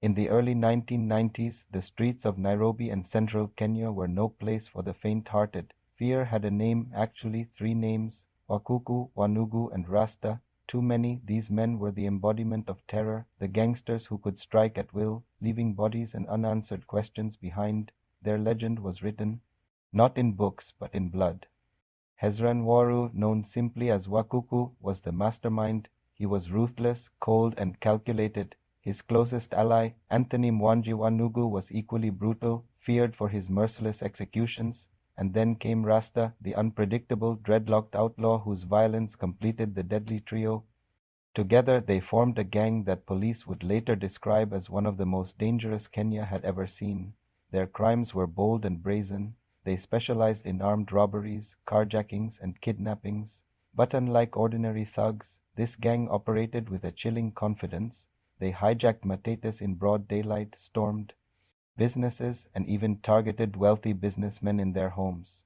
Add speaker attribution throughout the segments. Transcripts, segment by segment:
Speaker 1: In the early 1990s, the streets of Nairobi and Central Kenya were no place for the faint-hearted. Fear had a name, actually three names: Wacucu, Wanugu, and Rasta. Too many, these men were the embodiment of terror, the gangsters who could strike at will, leaving bodies and unanswered questions behind. Their legend was written, not in books, but in blood. Hezron Waru, known simply as Wacucu, was the mastermind. He was ruthless, cold, and calculated. His closest ally, Anthony Mwangi Wanugu, was equally brutal, feared for his merciless executions. And then came Rasta, the unpredictable, dreadlocked outlaw whose violence completed the deadly trio. Together they formed a gang that police would later describe as one of the most dangerous Kenya had ever seen. Their crimes were bold and brazen. They specialized in armed robberies, carjackings, and kidnappings. But unlike ordinary thugs, this gang operated with a chilling confidence. They hijacked matatus in broad daylight, stormed businesses, and even targeted wealthy businessmen in their homes.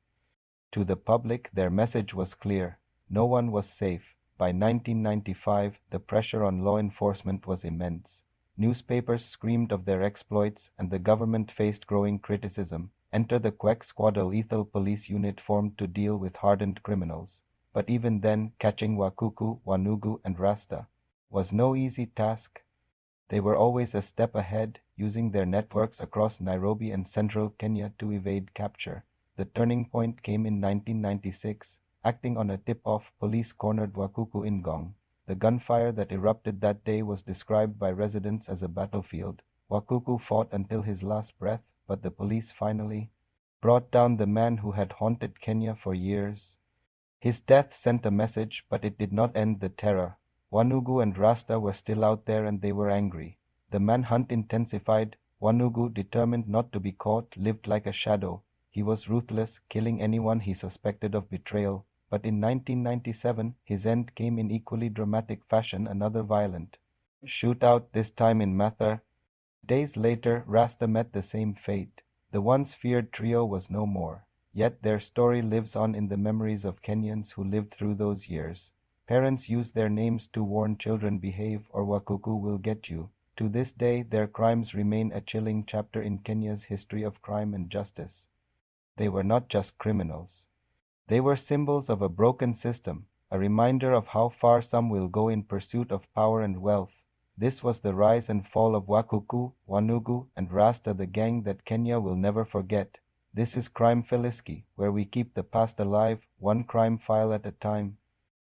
Speaker 1: To the public, their message was clear: no one was safe. By 1995, the pressure on law enforcement was immense. Newspapers screamed of their exploits, and the government faced growing criticism. Enter the Queck Squad, a lethal police unit formed to deal with hardened criminals. But even then, catching Wacucu, Wanugu, and Rasta was no easy task. They were always a step ahead, using their networks across Nairobi and Central Kenya to evade capture. The turning point came in 1996. Acting on a tip-off, police cornered Wacucu in Ngong. The gunfire that erupted that day was described by residents as a battlefield. Wacucu fought until his last breath, but the police finally brought down the man who had haunted Kenya for years. His death sent a message, but it did not end the terror. Wanugu and Rasta were still out there, and they were angry. The manhunt intensified. Wanugu, determined not to be caught, lived like a shadow. He was ruthless, killing anyone he suspected of betrayal. But in 1997, his end came in equally dramatic fashion, another violent shootout, this time in Mathar. Days later, Rasta met the same fate. The once feared trio was no more. Yet their story lives on in the memories of Kenyans who lived through those years. Parents use their names to warn children, behave or Wacucu will get you. To this day, their crimes remain a chilling chapter in Kenya's history of crime and justice. They were not just criminals. They were symbols of a broken system, a reminder of how far some will go in pursuit of power and wealth. This was the rise and fall of Wacucu, Wanugu, and Rasta, the gang that Kenya will never forget. This is CrimeFilesKe, where we keep the past alive, one crime file at a time.